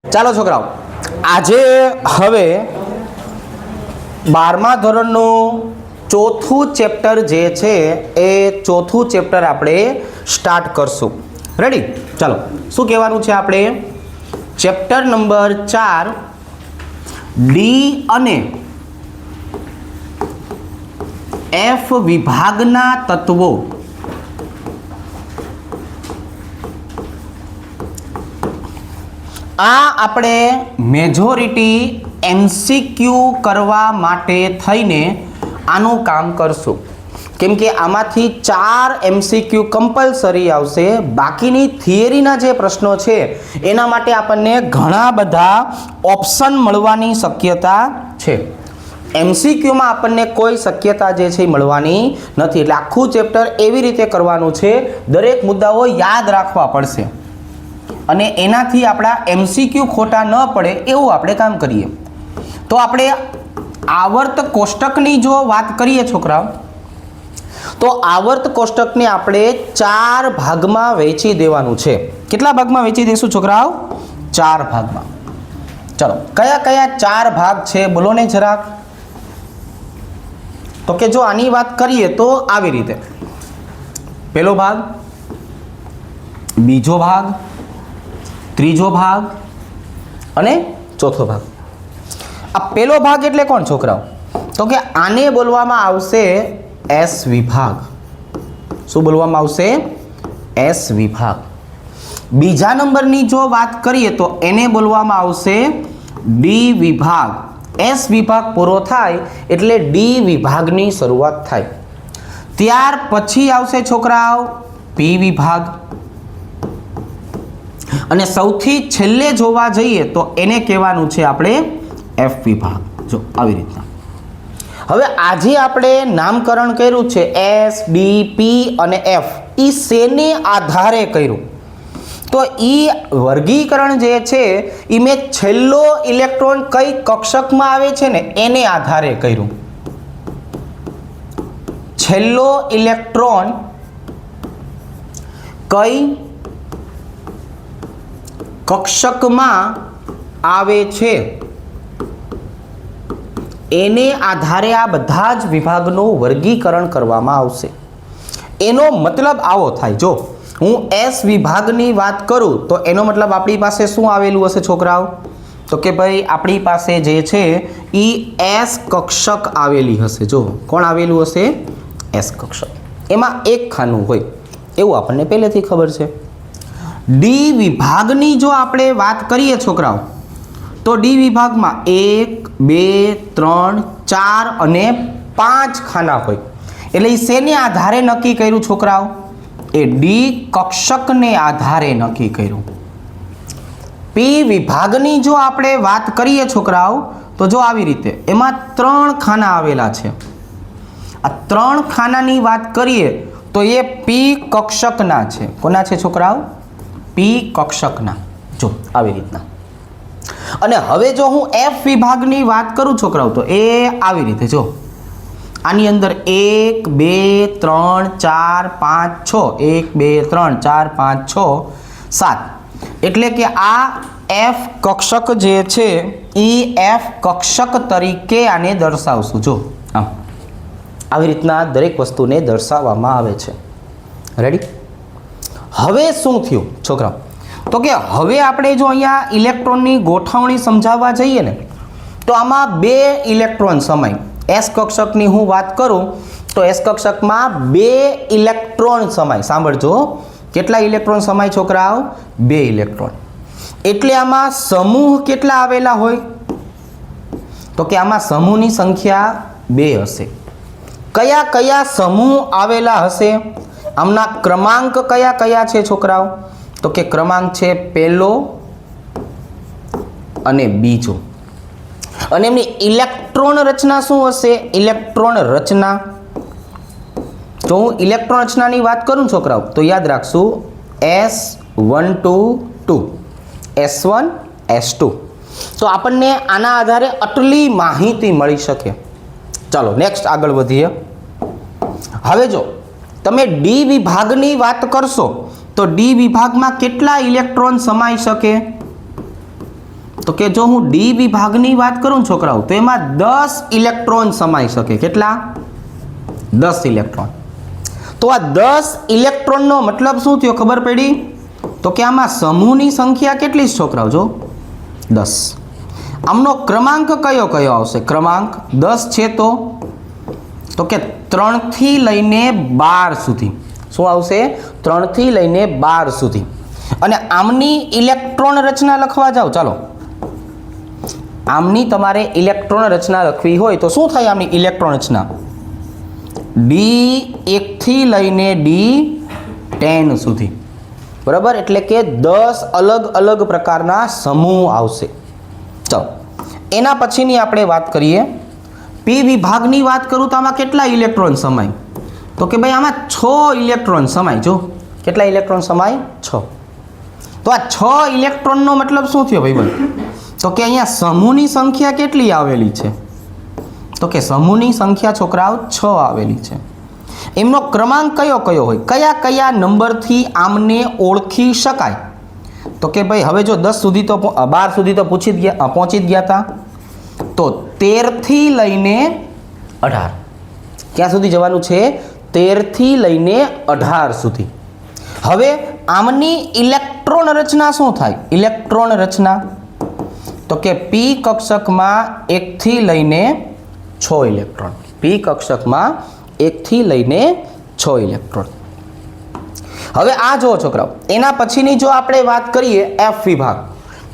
ચાલો છોકરાઓ, આજે હવે 12મા ધોરણનું ચોથું ચેપ્ટર જે છે એ ચોથું ચેપ્ટર આપણે સ્ટાર્ટ કરશું. રેડી? ચાલો, શું કહેવાનું છે આપણે? ચેપ્ટર નંબર 4 ડી અને એફ વિભાગના તત્વો. આ આપણે મેજોરિટી એમસીક્યુ કરવા માટે થઈને આનું કામ કરશું, કેમ કે આમાંથી 4 એમસીક્યુ કમ્પલસરી આવશે. બાકીની થિયરીના જે પ્રશ્નો છે એના માટે આપણને ઘણા બધા ઓપ્શન મળવાની શક્યતા છે. એમસીક્યુમાં આપણને કોઈ શક્યતા જે છે એ મળવાની નથી. એટલે આખું ચેપ્ટર એવી રીતે કરવાનું છે, દરેક મુદ્દાઓ યાદ રાખવા પડશે અને એનાથી આપણા એમસીક્યુ ખોટા ન પડે એવું આપણે કામ કરીએ. તો આપણે આવર્ત કોષ્ટકની જો વાત કરીએ છોકરાઓ, તો આવર્ત કોષ્ટકને આપણે 4 ભાગમાં વહેંચી દેવાનું છે. કેટલા ભાગમાં વહેંચી દઈશું છોકરાઓ? 4 ભાગમાં. ચલો, કયા કયા 4 ભાગ છે બોલો ને જરાક. તો કે જો આની વાત કરીએ તો આવી રીતે, પહેલો ભાગ, બીજો ભાગ, ત્રીજો ભાગ અને ચોથો ભાગ. આ પહેલો ભાગ એટલે કોણ છોકરાઓ? તો કે આને બોલવામાં આવશે એસ વિભાગ. શું બોલવામાં આવશે? એસ વિભાગ. બીજા નંબરની જો વાત કરીએ તો એને બોલવામાં આવશે ડી વિભાગ. એસ વિભાગ પૂરો થાય એટલે ડી વિભાગની શરૂઆત થાય. ત્યાર પછી આવશે છોકરાઓ પી વિભાગ. અને સૌથી છેલ્લે જોવા જઈએ તો એને કહેવાનું છે આપણે એફ વિભાગ. જો આવી રીતના. હવે આજે આપણે નામકરણ કર્યું છે એસ, ડી, પી અને એફ. એ શેને આધારે કર્યું? તો એ વર્ગીકરણ જે છે એ મેં છેલ્લો ઇલેક્ટ્રોન કઈ કક્ષકમાં આવે છે ને એને આધારે કર્યું. છેલ્લો ઇલેક્ટ્રોન કઈ કક્ષકમાં આવે છે એને આધારે આ બધા જ વિભાગનું વર્ગીકરણ કરવામાં આવશે. એનો મતલબ આવો થાય, જો હું એસ વિભાગની વાત કરું તો એનો મતલબ આપણી પાસે શું આવેલું હશે છોકરાઓ? તો કે ભાઈ આપણી પાસે જે છે એ એસ કક્ષક આવેલી હશે. જો કોણ આવેલું હશે? એસ કક્ષક. એમાં એક ખાનું હોય એવું આપણને પહેલેથી ખબર છે. ડી વિભાગની જો આપણે વાત કરીએ છોકરાઓ, તો ડી વિભાગમાં 1, 2, 3, 4 અને 5 ખાના હોય. એટલે એ શેને આધારે નક્કી કર્યું છોકરાઓ? એ ડી કક્ષકને આધારે નક્કી કર્યું. પી વિભાગની જો આપણે વાત કરીએ છોકરાઓ, તો જો આવી રીતે એમાં 3 ખાના આવેલા છે. આ 3 ખાનાની વાત કરીએ તો એ પી કક્ષકના છે. કોના છે છોકરાઓ? પી કક્ષકના. જો આવી રીતના. અને હવે જો હું એફ વિભાગની વાત કરું છોકરાઓ, તો એ આવી રીતે. જો આની અંદર 1, 2, 3, 4, 5, 6. 1, 2, 3, 4, 5, 6, 7. એટલે કે આ એફ કક્ષક જે છે એ એફ કક્ષક તરીકે આને દર્શાવશું. જો આમ આવી રીતના દરેક વસ્તુને દર્શાવવામાં આવે છે. રેડી? હવે શું થયું છોકરાઓ? તો કે હવે આપણે જો અહીંયા ઇલેક્ટ્રોનની ગોઠવણી સમજાવવા જઈએ ને, તો આમાં 2 ઇલેક્ટ્રોન સમાય. એસ કક્ષકની હું વાત કરું તો એસ કક્ષકમાં 2 ઇલેક્ટ્રોન સમાય. સાંભળજો, કેટલા ઇલેક્ટ્રોન સમાય છોકરાઓ? 2 ઇલેક્ટ્રોન. એટલે આમાં સમૂહ કેટલા આવેલા હોય? તો કે આમાં સમૂહની સંખ્યા 2 હશે. કયા કયા સમૂહ આવેલા હશે? આમના ક્રમાંક કયા કયા છે છોકરાઓ? તો કે ક્રમાંક છે પહેલો અને બીજો. અને એમની ઇલેક્ટ્રોન રચના શું હશે? ઇલેક્ટ્રોન રચના. જો હું ઇલેક્ટ્રોન રચનાની વાત કરું છોકરાઓ, તો યાદ રાખશું S122, S1, S2. તો આપણને આના આધારે આટલી માહિતી મળી શકે. ચાલો નેક્સ્ટ આગળ વધીએ. હવે જો તમે ડી વિભાગની વાત કરશો તો ડી વિભાગમાં કેટલા ઇલેક્ટ્રોન સમાઈ શકે? તો કે જો હું ડી વિભાગની વાત કરું છોકરાઓ તો એમાં 10 ઇલેક્ટ્રોન સમાઈ શકે. કેટલા? 10 ઇલેક્ટ્રોન. તો આ 10 ઇલેક્ટ્રોનનો મતલબ શું થયો ખબર પડી? તો કે આમાં સમૂહની સંખ્યા કેટલી છે છોકરાઓ? જો 10. આમનો ક્રમાંક કયો કયો આવશે? ક્રમાંક 10 છે તો કે 3 થી લઈને 12 સુધી. શું આવશે? 3 થી લઈને 12 સુધી. અને આમની ઇલેક્ટ્રોન રચના લખવા જાઓ. ચાલો, આમની તમારે ઇલેક્ટ્રોન રચના લખવી હોય તો શું થાય? આમની ઇલેક્ટ્રોન રચના D1 થી લઈને D10 સુધી. બરાબર, એટલે કે 10 અલગ અલગ પ્રકારના સમૂહ આવશે. ચાલો, એના પછીની આપણે વાત કરીએ. પી વિભાગની વાત કરું તો આમાં કેટલા ઇલેક્ટ્રોન સમાય? તો કે ભાઈ આમાં 6 ઇલેક્ટ્રોન સમાય. જો કેટલા ઇલેક્ટ્રોન સમાય? 6. તો આ 6 ઇલેક્ટ્રોનનો મતલબ શું થયો ભાઈ? તો કે અહીંયા સમૂહની સંખ્યા કેટલી આવેલી છે? તો કે સમૂહની સંખ્યા છોકરાઓ 6 આવેલી છે. એમનો ક્રમાંક કયો કયો હોય? કયા કયા નંબરથી આમને ઓળખી શકાય? તો કે ભાઈ હવે જો 10 સુધી તો 12 સુધી તો પહોંચી જ ગયા હતા. તો 13 થી લઈને 18. ક્યાં સુધી જવાનું છે? 13 થી લઈને 18 સુધી. હવે આમની ઇલેક્ટ્રોન રચના શું થાય? ઇલેક્ટ્રોન રચના તો કે પી કક્ષકમાં 1 થી લઈને 6 ઇલેક્ટ્રોન. પી કક્ષકમાં 1 થી લઈને 6 ઇલેક્ટ્રોન. હવે આ જુઓ છોકરાઓ, એના પછીની જો આપણે વાત કરીએ એફ વિભાગ,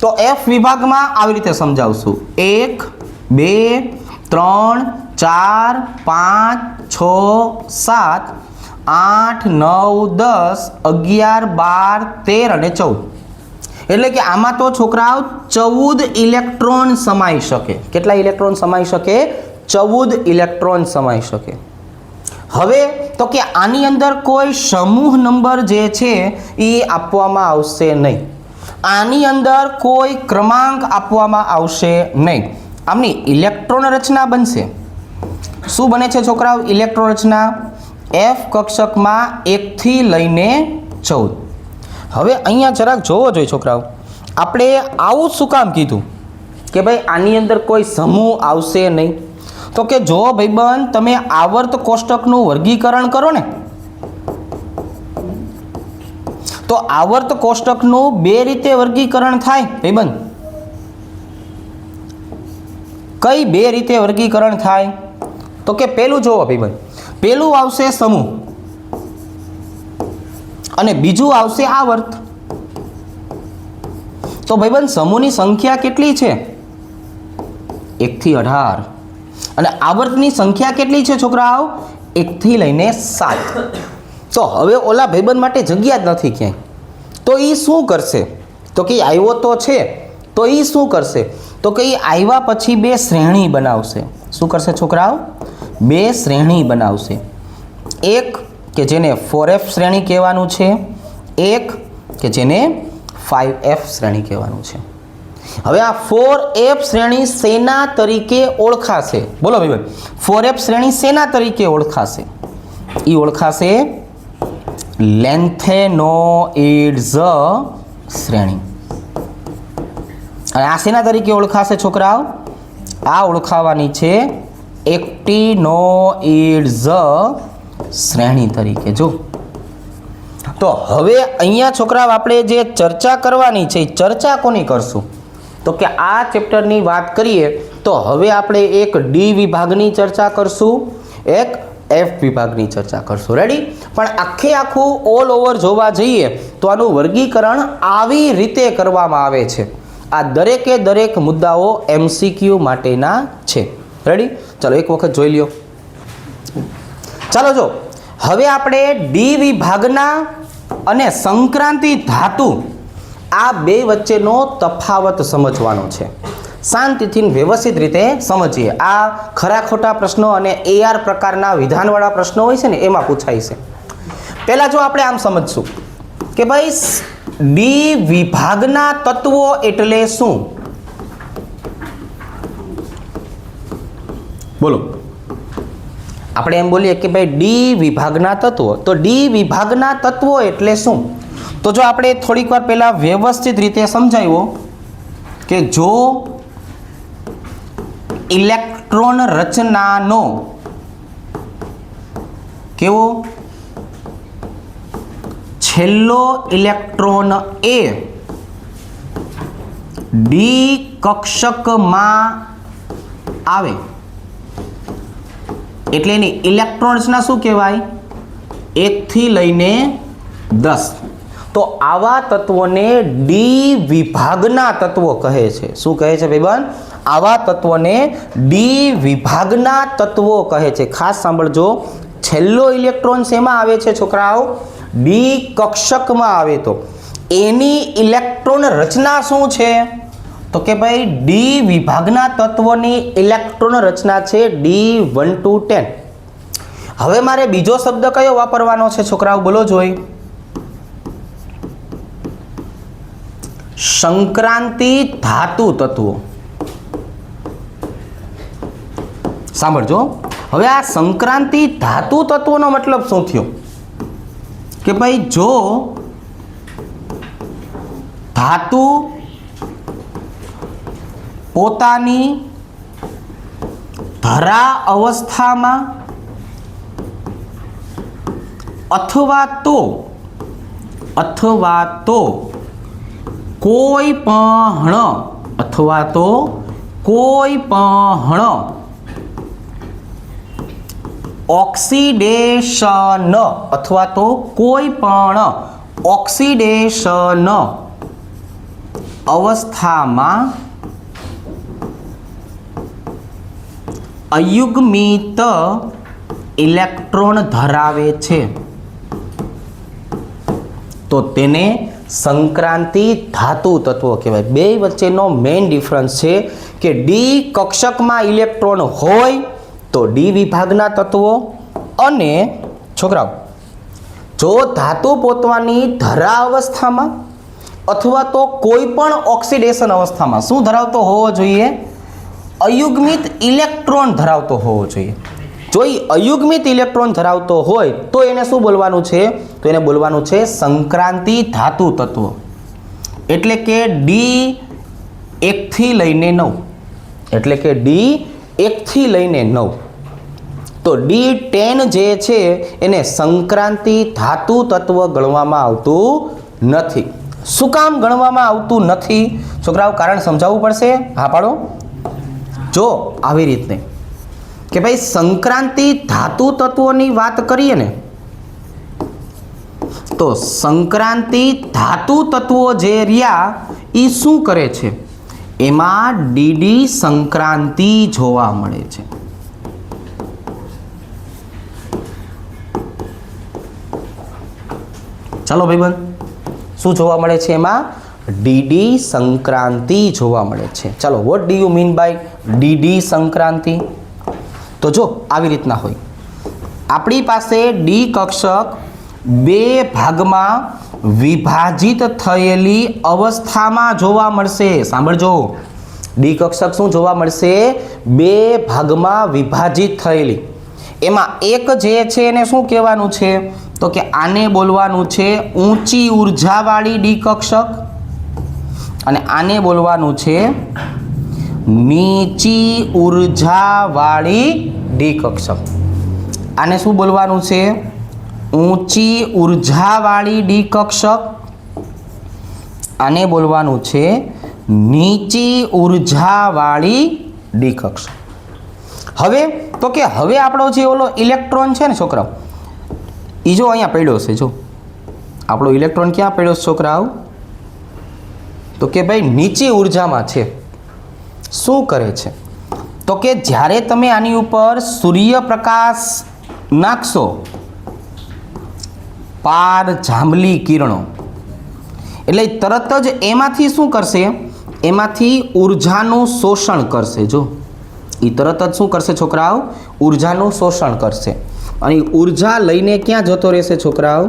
તો એફ વિભાગમાં આવી રીતે સમજાવશું. 1 2 3 4 5 6 7 8 9 10 11 12 13 અને 14. એટલે કે આમાં તો છોકરાઓ 14 ઇલેક્ટ્રોન સમાઈ શકે. કેટલા ઇલેક્ટ્રોન સમાઈ શકે? 14 ઇલેક્ટ્રોન સમાઈ શકે. હવે તો કે આની અંદર કોઈ સમૂહ નંબર જે છે એ આપવામાં આવશે નહીં. આની અંદર કોઈ ક્રમાંક આપવામાં આવશે નહીં. આમની ઇલેક્ટ્રોન રચના બનશે. શું બને છે છોકરાઓ? ઇલેક્ટ્રોન રચના એફ કક્ષકમાં 1 થી લઈને 14. હવે અહીંયા જરાક જોવો જોઈએ છોકરાઓ, આપણે આવું શું કામ કીધું કે ભાઈ આની અંદર કોઈ સમૂહ આવશે નહીં? તો કે જો ભાઈબંધ તમે આવર્ત કોષ્ટકનું વર્ગીકરણ કરો ને, તો આવર્ત કોષ્ટકનું 2 રીતે વર્ગીકરણ થાય ભાઈબંધ. કઈ 2 રીતે વર્ગીકરણ થાય? તો કે પહેલું જોવો ભાઈબંધ, પહેલું આવશે સમૂહ અને બીજું આવશે આવર્ત. તો ભાઈબંધ સમૂહની સંખ્યા કેટલી છે? 1 થી 18. અને આવર્તની સંખ્યા કેટલી છે છોકરાઓ? 1 થી લઈને 7. તો હવે ઓલા ભાઈબંધ માટે જગ્યા જ નથી ક્યાંય. તો એ શું કરશે? તો કે આવ્યો તો છે, તો એ શું કરશે? તો કે એ આવ્યા પછી 2 શ્રેણી બનાવશે. શું કરશે છોકરાઓ? 2 શ્રેણી બનાવશે. એક કે જેને 4F શ્રેણી કહેવાનું છે, એક કે જેને 5F શ્રેણી કહેવાનું છે. હવે આ 4F શ્રેણી શેના તરીકે ઓળખાશે? બોલો ભાઈ, 4F શ્રેણી શેના તરીકે ઓળખાશે? એ ઓળખાશે લેન્થેનોઇડ્સ શ્રેણી. અને આ શેના તરીકે ઓળખાશે છોકરાઓ? આ ઓળખાવાની છે એક્ટિનોઇડ્સ શ્રેણી તરીકે. જો તો હવે અહીંયા છોકરાઓ આપણે જે ચર્ચા કરવાની છે એ ચર્ચા કોની કરશું? તો કે આ ચેપ્ટરની વાત કરીએ તો હવે આપણે એક ડી વિભાગની ચર્ચા કરશું, એક એફ વિભાગની ચર્ચા કરશું. રેડી? પણ આખે આખું ઓલ ઓવર જોવા જઈએ તો આનું વર્ગીકરણ આવી રીતે કરવામાં આવે છે. આ દરેકે દરેક મુદ્દાઓ MCQ માટેના છે. રેડી? ચાલો એક વખત જોઈ લ્યો. ચાલો જો હવે આપણે ડી વિભાગના અને સંક્રાંતિ ધાતુ આ 2 વચ્ચેનો તફાવત સમજવાનો છે. શાંતિથી વ્યવસ્થિત રીતે સમજીએ. આ ખરા ખોટા પ્રશ્નો અને AR પ્રકારના વિધાનવાળા પ્રશ્નો હોય છે ને એમાં પૂછાય છે. પહેલા જો આપણે આમ સમજશું કે ભાઈ ડી વિભાગના તત્વો એટલે શું? બોલો. આપણે એમ બોલીએ કે ભાઈ ડી વિભાગના તત્વો, તો ડી વિભાગના તત્વો એટલે શું? તો જો આપણે થોડીક વાર પહેલા વ્યવસ્થિત રીતે સમજાવ્યો કે જો ઇલેક્ટ્રોન રચનાનો કેવો છેલ્લો ઇલેક્ટ્રોન એ ડી કક્ષકમાં આવે એટલે એની ઇલેક્ટ્રોન રચના શું કહેવાય? 1 થી લઈને 10. તો આવા તત્વોને ડી વિભાગના તત્વો કહે છે. શું કહે છે ભાઈબંધ? આવા તત્વોને ડી વિભાગના તત્વો કહે છે. ખાસ સાંભળજો, છેલ્લો ઇલેક્ટ્રોન શેમાં આવે છે છોકરાઓ? ડી કક્ષકમાં આવે. તો એની ઇલેક્ટ્રોન રચના શું છે? તો કે ભાઈ ડી વિભાગના તત્વોની ઇલેક્ટ્રોન રચના છે D1 to 10. હવે મારે બીજો શબ્દ કયો વાપરવાનો છે છોકરાઓ? બોલો જોઈ. સંક્રાંતિ ધાતુ તત્વો. સાંભળજો, હવે આ સંક્રાંતિ ધાતુ તત્વોનો મતલબ શું થયો? કે ભાઈ જો ધાતુ પોતાની ધરા અવસ્થામાં અથવા તો કોઈ પણ ઓક્સિડેશન અવસ્થામાં અયુગ્મિત ઇલેક્ટ્રોન ધરાવે છે તો તેને સંક્રાંતિ ધાતુ તત્વો કહેવાય. બે વચ્ચેનો મેઇન ડિફરન્સ છે કે ડી કક્ષકમાં ઇલેક્ટ્રોન હોય તો ડી વિભાગના તત્વો, અને છોકરાઓ જો ધાતુ પોતાની ધરા અવસ્થામાં અથવા તો કોઈ પણ ઓક્સિડેશન અવસ્થામાં શું ધરાવતો હોવો જોઈએ? અયુગ્મિત ઇલેક્ટ્રોન ધરાવતો હોવો જોઈએ. જો એ અયુગ્મિત ઇલેક્ટ્રોન ધરાવતો હોય તો એને શું બોલવાનું છે? તો એને બોલવાનું છે સંક્રાંતિ ધાતુ તત્વો. એટલે કે ડી 1 થી લઈને 9. એટલે કે ડી 1 થી લઈને 9. તો D10 જે છે એને સંક્રાંતિ ધાતુ તત્વ ગણવામાં આવતું નથી. શું કામ ગણવામાં આવતું નથી છોકરાઓ? કારણ સમજાવવું પડશે. હા પાડો. જો આવી રીતને કે ભાઈ સંક્રાંતિ ધાતુ તત્વોની વાત કરીએ ને તો સંક્રાંતિ ધાતુ તત્વો જે રહ્યા એ શું કરે છે? એમાં ડીડી સંક્રાંતિ જોવા મળે છે. ચાલો ભાઈબંધ, શું જોવા મળે છે? એમાં ડીડી સંક્રાંતિ જોવા મળે છે. ચાલો, what do you mean by ડીડી સંક્રાંતિ? તો જો આવી રીતના હોય, આપણી પાસે ડી કક્ષક બે ભાગમાં વિભાજિત થયેલી અવસ્થામાં જોવા મળશે. સાંભળજો, ડી કક્ષક શું જોવા મળશે? બે ભાગમાં વિભાજિત થયેલી. એમાં એક જે છે એને શું કહેવાનું છે? તો કે આને બોલવાનું છે ઊંચી ઉર્જાવાળી ડી કક્ષક, અને આને બોલવાનું છે નીચી ઉર્જાવાળી ડી કક્ષક. આને શું બોલવાનું છે? ઊંચી ઉર્જાવાળી ડી કક્ષક. આને બોલવાનું છે નીચી ઉર્જાવાળી ડી કક્ષક. હવે તો કે હવે આપણો જે ઓલો ઇલેક્ટ્રોન છે ને છોકરાઓ, એ જો અહીંયા પડ્યો છે. જો આપણો ઇલેક્ટ્રોન ક્યાં પડ્યો છે છોકરાઓ? તો કે ભાઈ નીચી ઉર્જામાં છે. શું કરે છે? તો કે જ્યારે તમે આની ઉપર સૂર્યપ્રકાશ નાખશો, પાર જાંબલી કિરણો, એટલે તરત જ એમાંથી શું કરશે? એમાંથી ઉર્જાનું શોષણ કરશે. જો એ તરત જ શું કરશે છોકરાઓ? ઉર્જાનું શોષણ કરશે. અને ઉર્જા લઈને ક્યાં જતો રહેશે છોકરાઓ?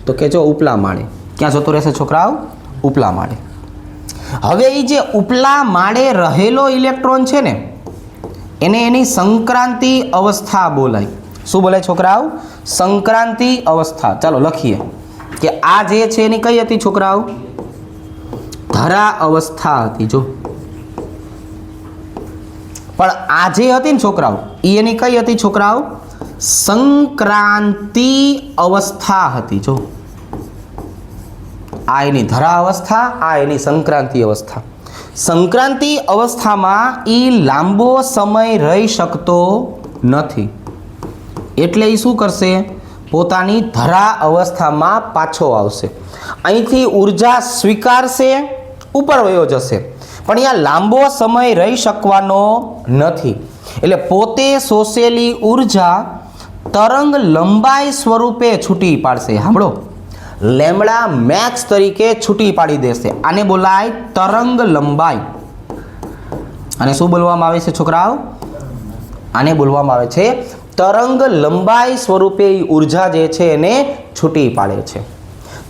તો કે જો ઉપલા માળે. ક્યાં જતો રહેશે છોકરાઓ? ઉપલા માળે. હવે એ જે ઉપલા માળે રહેલો ઇલેક્ટ્રોન છે ને એને એની સંક્રાંતિ અવસ્થા બોલાય. શું બોલાય છોકરાઓ? સંક્રાંતિ અવસ્થા. ચાલો લખીએ કે આ જે છે એની કઈ હતી છોકરાઓ? ધરા અવસ્થા હતી. જો પણ આ જે હતી ને છોકરાઓ, એની કઈ હતી છોકરાઓ? સંક્રાંતિ અવસ્થા હતી. જો આ એની ધરા અવસ્થા, આ એની સંક્રાંતિ અવસ્થા. સંક્રાંતિ અવસ્થામાં એ લાંબો સમય રહી શકતો નથી, એટલે એ શું કરશે? પોતાની ધરા અવસ્થામાં પાછો આવશે, અહીંથી ઉર્જા સ્વીકારશે, ઉપર વયો જશે, પણ અહીંયા લાંબો સમય રહી શકવાનો નથી. એટલે પોતે શોષેલી ઉર્જા તરંગ લંબાઈ સ્વરૂપે છૂટી પાડશે. સાંભળો, લેમ્બડા મેક્સ તરીકે છૂટી પાડી દેશે. આને બોલાય તરંગ લંબાઈ. અને શું બોલવામાં આવે છે છોકરાઓ? આને બોલવામાં આવે છે તરંગ લંબાઈ સ્વરૂપે ઉર્જા જે છે એને છૂટી પાડે છે.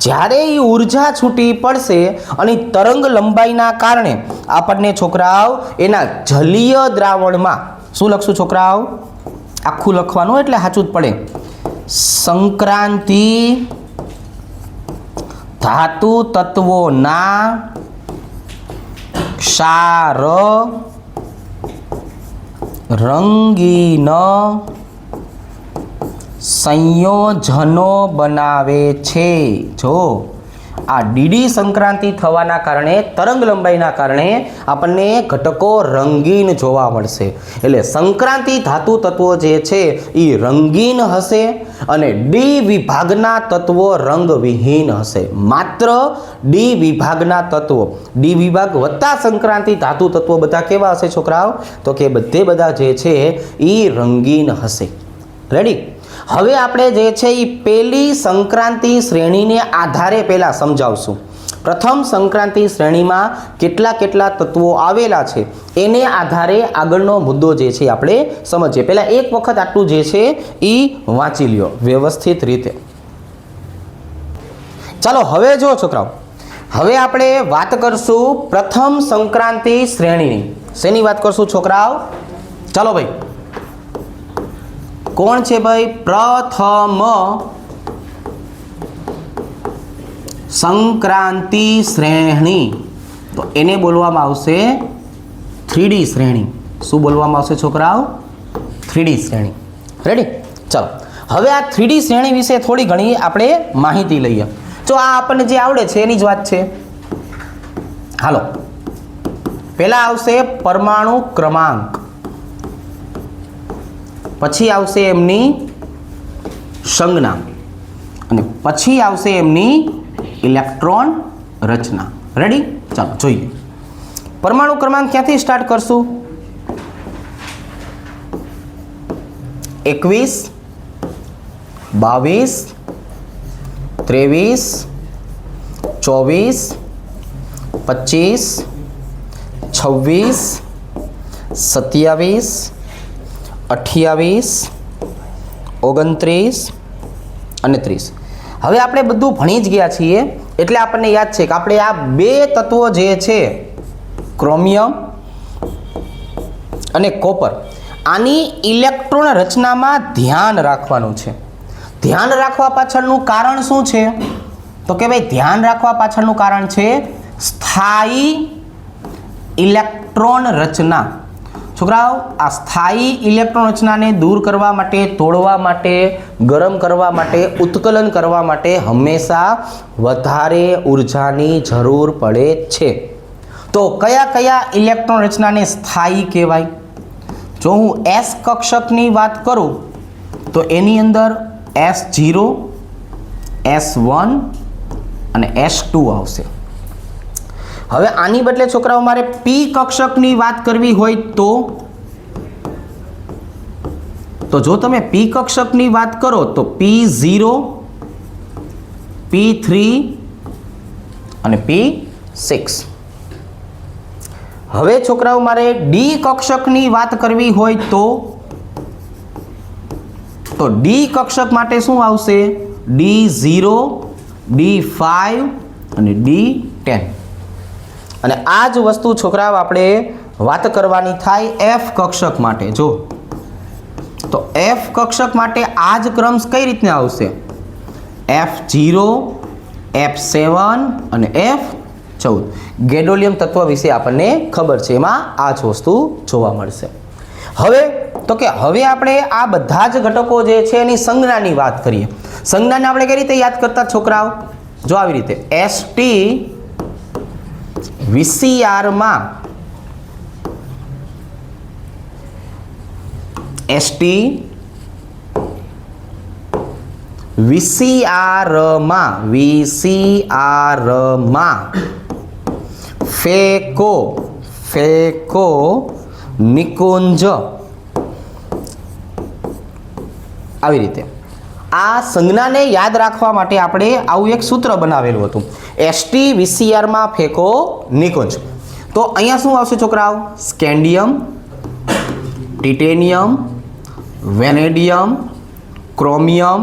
જ્યારે એ ઉર્જા છૂટી પડશે અને તરંગ લંબાઈના કારણે આપણને છોકરાઓ એના જલીય દ્રાવણમાં શું લખશું છોકરાઓ? આખું લખવાનું એટલે સાચું જ પડે. સંક્રાંતિ ધાતુ તત્વોના ક્ષાર રંગીન સંયોજનો બનાવે છે. જો આ ડીડી સંક્રાંતિ થવાના કારણે, તરંગ લંબાઈના કારણે આપણને ઘટકો રંગીન જોવા મળશે. એટલે સંક્રાંતિ ધાતુ તત્વો જે છે એ રંગીન હશે અને ડી વિભાગના તત્વો રંગવિહીન હશે. માત્ર ડી વિભાગના તત્વો, ડી વિભાગ વત્તા સંક્રાંતિ ધાતુ તત્વો બધા કેવા હશે છોકરાઓ? તો કે બધા જે છે એ રંગીન હશે. રેડી? હવે આપણે જે છે એ પહેલી સંક્રાંતિ શ્રેણીને આધારે પહેલા સમજાવશું. પ્રથમ સંક્રાંતિ શ્રેણીમાં કેટલા તત્વો આવેલા છે એને આધારે આગળનો મુદ્દો જે છે આપણે સમજીએ. પહેલા એક વખત આટલું જે છે એ વાંચી લ્યો વ્યવસ્થિત રીતે. ચાલો હવે જો છોકરાઓ, હવે આપણે વાત કરશું પ્રથમ સંક્રાંતિ શ્રેણીની. શેની વાત કરશું છોકરાઓ? ચાલો ભાઈ, કોણ છે ભાઈ પ્રથમ સંક્રાંતિ શ્રેણી? તો એને બોલવામાં આવશે 3D શ્રેણી. શું બોલવામાં આવશે છોકરાઓ? 3D શ્રેણી. રેડી? ચાલો હવે આ 3D શ્રેણી વિશે થોડી ઘણી આપણે માહિતી લઈએ. જો આ આપણને જે આવડે છે એની જ વાત છે. હાલો, પહેલા આવશે પરમાણુ ક્રમાંક, પછી આવશે એમની સંજ્ઞા અને પછી આવશે એમની ઇલેક્ટ્રોન રચના. રેડી? ચાલો જોઈએ. પરમાણુ ક્રમાંક ક્યાંથી સ્ટાર્ટ કરશું? 21, 22, 23, 24, 25, 26, 27, 28, 29 અને 30. હવે આપણે બધું ભણી જ ગયા છીએ એટલે આપણને યાદ છે કે આપણે આ બે તત્વો જે છે ક્રોમિયમ અને કોપર, આની ઇલેક્ટ્રોન રચનામાં ધ્યાન રાખવાનું છે. ધ્યાન રાખવા પાછળનું કારણ શું છે? તો કે ભાઈ ધ્યાન રાખવા પાછળનું કારણ છે સ્થાયી ઇલેક્ટ્રોન રચના. છોકરાઓ, આ સ્થાયી ઇલેક્ટ્રોન રચનાને દૂર કરવા માટે, તોડવા માટે, ગરમ કરવા માટે, ઉત્કલન કરવા માટે હંમેશા વધારે ઉર્જાની જરૂર પડે છે. તો કયા કયા ઇલેક્ટ્રોન રચનાને સ્થાયી કહેવાય? જો હું S કક્ષકની વાત કરું તો એની અંદર S0, S1 અને S2 આવશે. હવે આની બદલે છોકરાઓ મારે P કક્ષકની વાત કરવી હોય તો જો તમે P કક્ષકની વાત કરો તો P0, P3 અને P6. હવે છોકરાઓ મારે D કક્ષકની વાત કરવી હોય તો D કક્ષક માટે શું આવશે? D0, D5 અને D10. અને આ જ વસ્તુ છોકરાઓ આપણે વાત કરવાની થાય F કક્ષક માટે. જો તો F કક્ષક માટે આ જ ક્રમ કઈ રીતના આવશે? F0, F7 અને F14. ગેડોલિયમ તત્વ વિશે આપણને ખબર છે, એમાં આ જ વસ્તુ જોવા મળશે. હવે તો કે હવે આપણે આ બધા જ ઘટકો જે છે એની સંજ્ઞાની વાત કરીએ. સંજ્ઞાને આપણે કઈ રીતે યાદ કરતા છોકરાઓ? જો આવી રીતે ST VCR માં ST VCR માં ફેકો નિકુંજ આવી રીતે આ સંજ્ઞાને યાદ રાખવા માટે આપણે આવું એક સૂત્ર બનાવેલું હતું. ST VCR માં ફેકો નિકુંજ. તો અહીંયા શું આવશે છોકરાઓ? Scandium, titanium, vanadium, chromium,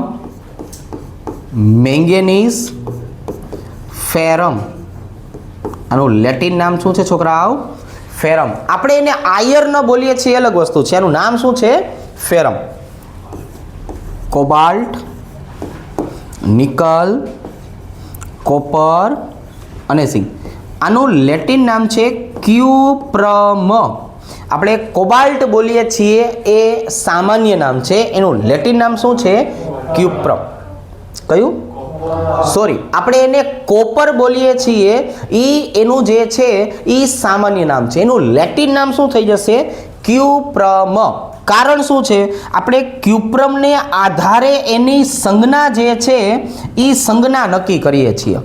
manganese, ferrum. આનું લેટિન નામ શું છે છોકરાઓ? ફેરમ. આપણે એને આયર્ન બોલીએ છીએ અલગ વસ્તુ છે, એનું નામ શું છે? ફેરમ. કોબાલ્ટ, નિકલ, કોપર અને ઝિંક. આનું લેટિન નામ છે ક્યુપ્રમ. આપણે કોબાલ્ટ બોલીએ છીએ એ સામાન્ય નામ છે, એનું લેટિન નામ શું છે? ક્યુપ્રમ. કયું? સોરી, આપણે એને કોપર બોલીએ છીએ એનું જે છે એ સામાન્ય નામ છે, એનું લેટિન નામ શું થઈ જશે? ક્યુપ્રમ. કારણ શું છે? આપણે ક્યુપ્રમને આધારે એની સંજ્ઞા જે છે એ સંજ્ઞા નક્કી કરીએ છીએ.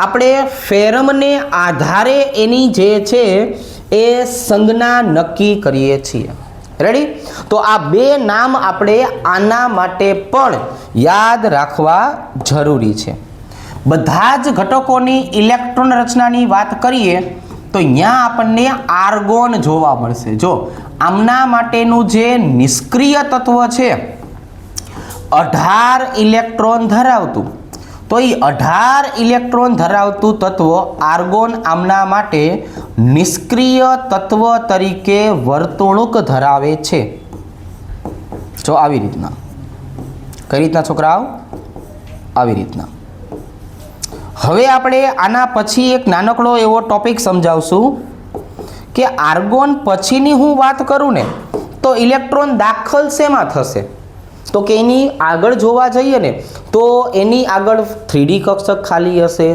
આપણે ફેરમને આધારે એની જે છે એ સંજ્ઞા નક્કી કરીએ છીએ. રેડી? તો આ બે નામ આપણે આના માટે પણ યાદ રાખવા જરૂરી છે. બધા જ ઘટકોની ઇલેક્ટ્રોન રચનાની વાત કરીએ તો અહીંયા આપણને આર્ગોન જોવા મળશે. જો આમના માટેનું જે નિષ્ક્રિય તત્વ છે 18 ઇલેક્ટ્રોન ધરાવતું, તો એ 18 ઇલેક્ટ્રોન ધરાવતું તત્વ આર્ગોન આમના માટે નિષ્ક્રિય તત્વ તરીકે વર્તણૂક ધરાવે છે. જો આવી રીતના. કઈ રીતના છોકરાઓ? આવી રીતના. હવે આપણે આના પછી એક નાનકડો એવો ટોપિક સમજાવશું કે આર્ગોન પછીની હું વાત કરું ને તો ઇલેક્ટ્રોન દાખલ શેમાં થશે? તો કે એની આગળ જોવા જઈએ ને તો એની આગળ 3D કક્ષક ખાલી હશે,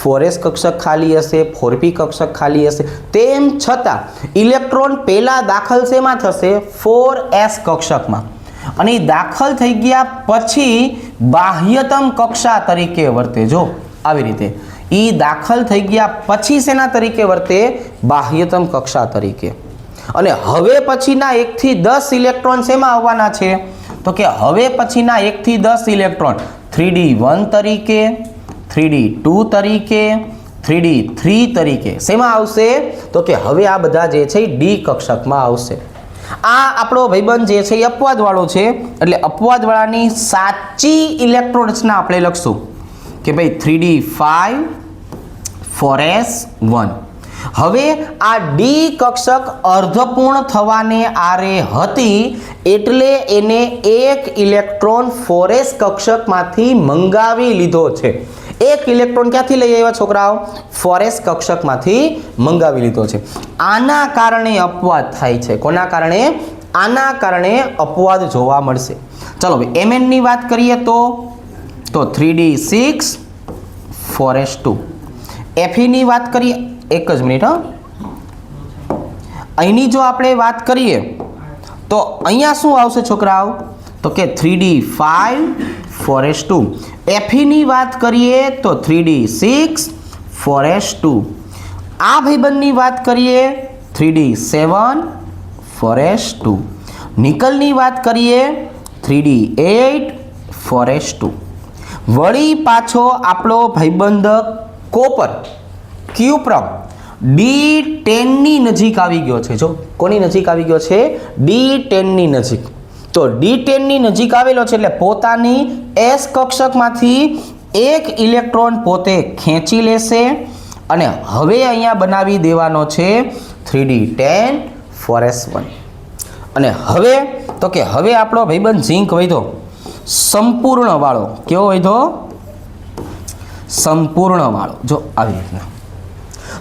4s કક્ષક ખાલી હશે, 4p કક્ષક ખાલી હશે. તેમ છતાં ઇલેક્ટ્રોન પહેલા દાખલ શેમાં થશે? 4s કક્ષકમાં. અને દાખલ થઈ ગયા પછી બાહ્યતમ કક્ષા તરીકે વર્તે. જો આવી રીતે ઈ દાખલ થઈ ગયા પછી શેના તરીકે વર્તે? બાહ્યતમ કક્ષા તરીકે. અને હવે પછીના 1 થી 10 ઇલેક્ટ્રોન શેમાં આવવાના છે? તો કે હવે પછીના 1 થી 10 ઇલેક્ટ્રોન 3D1 તરીકે, 3D2 તરીકે, 3D3 તરીકે શેમાં આવશે? તો કે હવે આ બધા જે છે ડી કક્ષકમાં આવશે. આ આપણો ભાઈબંધ જે છે એ અપવાદવાળો છે, એટલે અપવાદવાળાની સાચી ઇલેક્ટ્રોન રચના આપણે લખશું કે ભાઈ 3D5 4s1. હવે આ ડી કક્ષક અર્ધપૂર્ણ થવાને આરે હતી એટલે એને એક ઇલેક્ટ્રોન 4s કક્ષકમાંથી મંગાવી લીધો છે. એક ઇલેક્ટ્રોન ક્યાંથી લઈ આવ્યા છોકરાઓ? 4s કક્ષકમાંથી મંગાવી લીધો છે. આના કારણે અપવાદ થાય છે. કોના કારણે? આના કારણે અપવાદ જોવા મળશે. ચલો ભાઈ Mn ની વાત કરીએ તો 3D6 4s2. Fe ની વાત કરીએ, એક જ મિનિટ. અહીંની જો આપણે વાત કરીએ તો અહીંયા શું આવશે છોકરાઓ? તો કે 3D5 4s2. Fe ની વાત કરીએ તો 3D6 4s2. આ ભાઈબંધની વાત કરીએ 3D7 4s2. નિકલની વાત કરીએ 3D8 4s2. વળી પાછો આપણો ભાઈબંધ કોપર ક્યુપ્રમ D10 ની નજીક આવી ગયો છે. જો કોની નજીક આવી ગયો છે? D10 ની નજીક. તો D10 ની નજીક આવેલો છે એટલે પોતાની S કક્ષકમાંથી એક ઇલેક્ટ્રોન પોતે ખેંચી લેશે અને હવે અહીંયા બનાવી દેવાનો છે 3D10 4s1. અને હવે તો કે હવે આપણો ભાઈબંધ ઝિંક વધ્યો સંપૂર્ણ વાળો. કેવો વધ્યો? સંપૂર્ણ વાળો. જો આવી રીતના.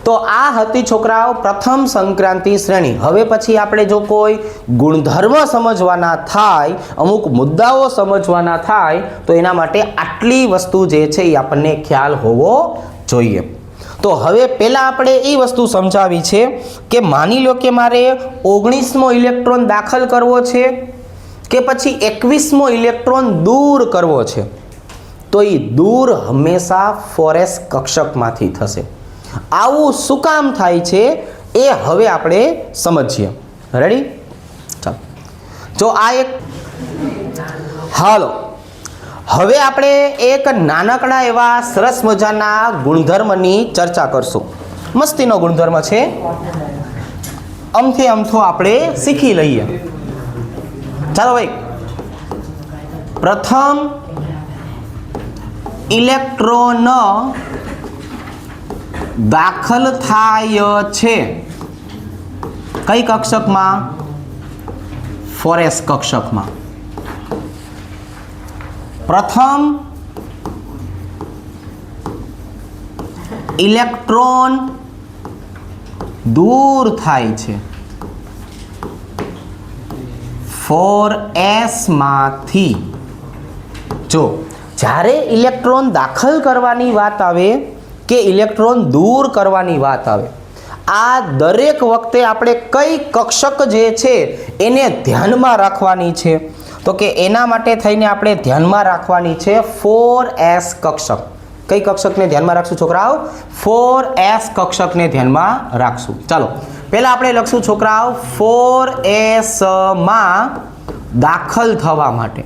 તો આ હતી છોકરાઓ પ્રથમ સંક્રાંતિ શ્રેણી. હવે પછી આપણે જો કોઈ ગુણધર્મ સમજવાના થાય, અમુક મુદ્દાઓ સમજવાના થાય, તો એના માટે આટલી વસ્તુ જે છે એ આપણને ખ્યાલ હોવો જોઈએ. તો હવે પહેલાં આપણે એ વસ્તુ સમજાવી છે કે માની લો કે મારે 19મો ઇલેક્ટ્રોન દાખલ કરવો છે કે પછી 21મો ઇલેક્ટ્રોન દૂર કરવો છે, તો એ દૂર હંમેશા 4s કક્ષકમાંથી થશે. આવું શું કામ થાય છે એ હવે આપણે સમજીએ. રેડી? ચાલો, જો આ એક હાલો હવે આપણે એક નાનકડા એવા સરસ મજાના ગુણધર્મની ચર્ચા કરશું. મસ્તીનો ગુણધર્મ છે, અમથે અમથો આપણે શીખી લઈએ. ચાલો ભાઈ, પ્રથમ ઇલેક્ટ્રોન દાખલ થાય છે કઈ કક્ષકમાં? 4s કક્ષકમાં. પ્રથમ ઇલેક્ટ્રોન દૂર થાય છે 4s માંથી. જો જ્યારે ઇલેક્ટ્રોન દાખલ કરવાની વાત આવે કે ઇલેક્ટ્રોન દૂર કરવાની વાત આવે, આ દરેક વખતે આપણે કઈ કક્ષક જે છે એને ધ્યાનમાં રાખવાની છે? તો કે એના માટે થઈને આપણે ધ્યાનમાં રાખવાની છે 4s કક્ષક. કઈ કક્ષકને ધ્યાનમાં રાખશું છોકરાઓ? 4s કક્ષકને ધ્યાનમાં રાખશું. ચાલો પહેલા આપણે લખશું છોકરાઓ 4s માં દાખલ થવા માટે.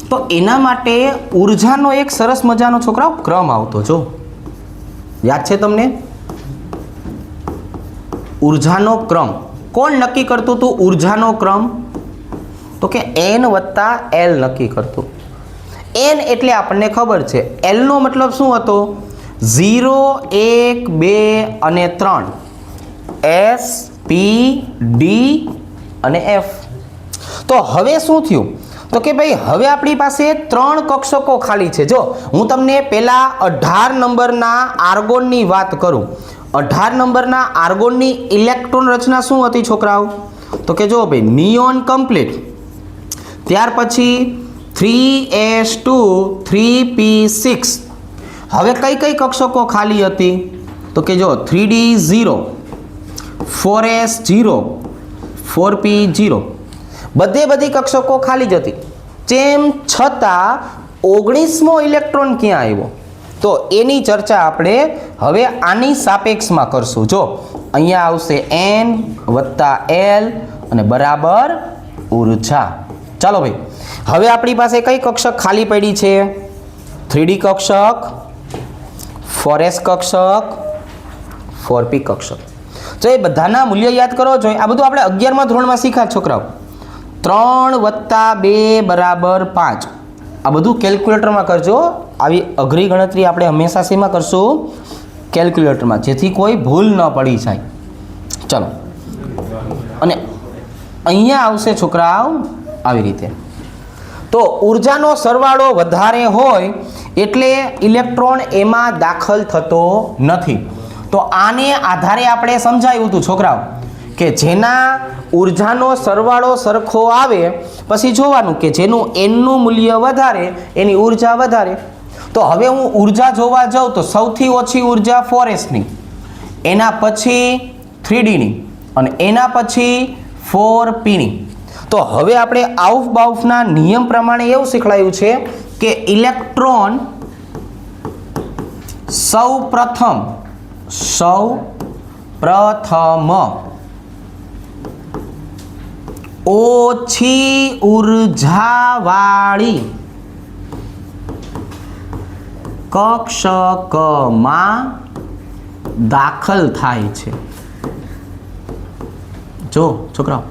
તો એના માટે ઉર્જાનો એક સરસ મજાનો છોકરાઓ ક્રમ આવતો. જો યાદ છે તમને? ઉર્જાનો ક્રમ કોણ નક્કી કરતું હતું? ઉર્જાનો ક્રમ તો કે n વત્તા l નક્કી કરતું. n એટલે આપણને ખબર છે, l નો મતલબ શું હતો? 0, 1, 2 અને 3, s, p, d અને f. તો હવે શું થયું? તો કે ભાઈ હવે આપણી પાસે 3 કક્ષકો ખાલી છે. જો હું તમને પહેલા 18 નંબરના આર્ગોનની વાત કરું. 18 નંબરના આર્ગોનની ઇલેક્ટ્રોન રચના શું હતી છોકરાઓ? તો કે જો ભાઈ નિયોન કમ્પ્લીટ, ત્યાર પછી 3s2 3p6. હવે કઈ કઈ કક્ષકો ખાલી હતી? તો કે જો 3d0 4s0 4p0 બધી કક્ષકો ખાલી જ હતી. તેમ છતાં 19મો ઇલેક્ટ્રોન ક્યાં આવ્યો? તો એની ચર્ચા આપણે હવે આની સાપેક્ષમાં કરશું. જો અહીંયા આવશે n વત્તા l અને બરાબર ઉર્જા. ચાલો ભાઈ, હવે આપણી પાસે કઈ કક્ષક ખાલી પડી છે? 3d કક્ષક, 4s કક્ષક, 4p કક્ષક. તો એ બધાના મૂલ્ય યાદ કરો છો. આ બધું આપણે 11મા ધોરણમાં શીખ્યા છોકરાઓ. 3 વત્તા 2 બરાબર 5. આ બધું કેલ્ક્યુલેટરમાં કરજો. આવી અઘરી ગણતરી આપણે હંમેશા શેમાં કરશું? કેલ્ક્યુલેટરમાં, જેથી કોઈ ભૂલ ન પડી જાય. ચલો, અને અહીંયા આવશે છોકરાઓ આવી રીતે. તો ઉર્જાનો સરવાળો વધારે હોય એટલે ઇલેક્ટ્રોન એમાં દાખલ થતો નથી. તો આને આધારે આપણે સમજાયું હતું છોકરાઓ કે જેના ઉર્જાનો સરવાળો સરખો આવે પછી જોવાનું કે જેનું nનું મૂલ્ય વધારે એની ઉર્જા વધારે. તો હવે હું ઉર્જા જોવા જાઉં તો સૌથી ઓછી ઉર્જા 4sની, એના પછી 3dની અને એના પછી 4pની. તો હવે આપણે આઉફ બાઉફના નિયમ પ્રમાણે એવું શીખવાયું છે કે ઇલેક્ટ્રોન સૌ પ્રથમ ઓછી ઉર્જાવાળી કક્ષકમાં દાખલ થાય છે. જો છોકરાઓ,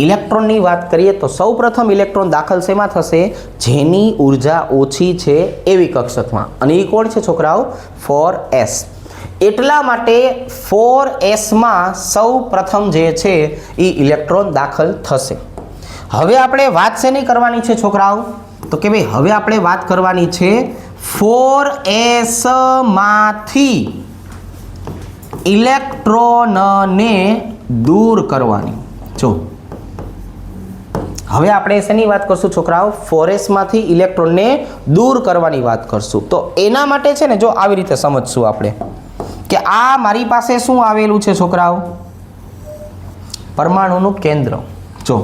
ઇલેક્ટ્રોનની વાત કરીએ તો સૌપ્રથમ ઇલેક્ટ્રોન દાખલ શેમાં થશે? જેની ઉર્જા ઓછી છે એવી કક્ષકમાં. અને એ કોણ છે છોકરાઓ? 4s. એટલા માટે 4sમાં સૌ પ્રથમ જે છે એ ઇલેક્ટ્રોન દાખલ થશે. હવે આપણે વાત શેની કરવાની છે છોકરાઓ? તો કે ભાઈ હવે આપણે વાત કરવાની છે 4s માંથી ઇલેક્ટ્રોનને દૂર કરવાની. જો હવે આપણે શેની વાત કરશું છોકરાઓ? 4s માંથી ઇલેક્ટ્રોનને દૂર કરવાની વાત કરશું. તો એના માટે છે ને જો આવી રીતે સમજશું આપણે કે આ મારી પાસે શું આવેલું છે છોકરાઓ? પરમાણુનું કેન્દ્ર. જો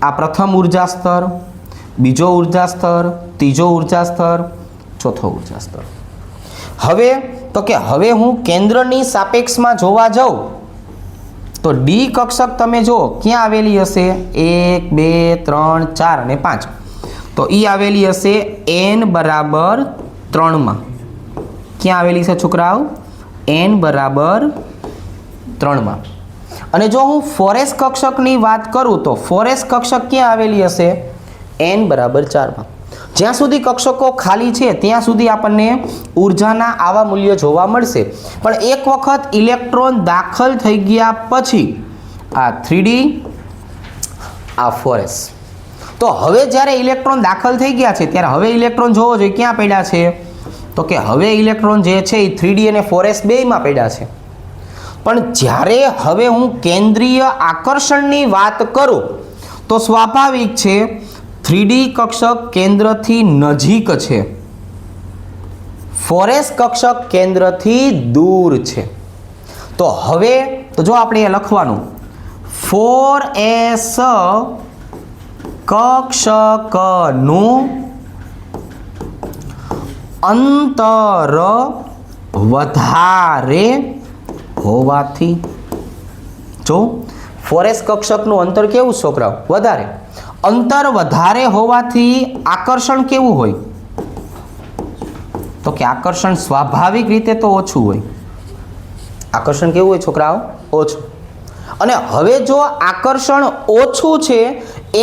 આ પ્રથમ ઉર્જા સ્તર, બીજો ઉર્જા સ્તર, ત્રીજો ઉર્જા સ્તર, ચોથો ઉર્જા સ્તર. હવે તો કે હવે હું કેન્દ્રની સાપેક્ષમાં જોવા જાઉં તો ડી કક્ષક તમે જો ક્યાં આવેલી હશે? 1 2 3 4 અને 5. તો એ આવેલી હશે n બરાબર 3 માં. ક્યાં આવેલી છે છોકરાઓ? n બરાબર 3 માં. અને જો હું 4s કક્ષકની વાત કરું તો 4s કક્ષક ક્યાં આવેલી હશે? n બરાબર 4 માં. જ્યાં સુધી કક્ષકો ખાલી છે ત્યાં સુધી આપણને ઉર્જાના આવા મૂલ્યો જોવા મળશે. પણ એક વખત ઇલેક્ટ્રોન દાખલ થઈ ગયા પછી આ 3D, આ 4s, તો હવે જ્યારે ઇલેક્ટ્રોન દાખલ થઈ ગયા છે ત્યારે હવે ઇલેક્ટ્રોન જોવો જોઈએ ક્યાં પડ્યા છે? તો કે હવે ઇલેક્ટ્રોન જે છે એ 3D અને 4s બેયમાં પડ્યા છે. પણ જ્યારે હવે હું કેન્દ્રીય આકર્ષણની વાત કરું તો સ્વાભાવિક છે 3D કક્ષક કેન્દ્રથી નજીક છે, 4s કક્ષક કેન્દ્રથી દૂર છે. તો હવે તો જો આપણે એ લખવાનું 4s કક્ષકનું અંતર વધારે હોવાથી. જો 4s કક્ષકનું અંતર કેવું છોકરાઓ? વધારે. અંતર વધારે હોવાથી આકર્ષણ કેવું હોય? તો કે આકર્ષણ સ્વાભાવિક રીતે તો ઓછું હોય. આકર્ષણ કેવું હોય છોકરાઓ? ઓછું. અને હવે જો આકર્ષણ ઓછું છે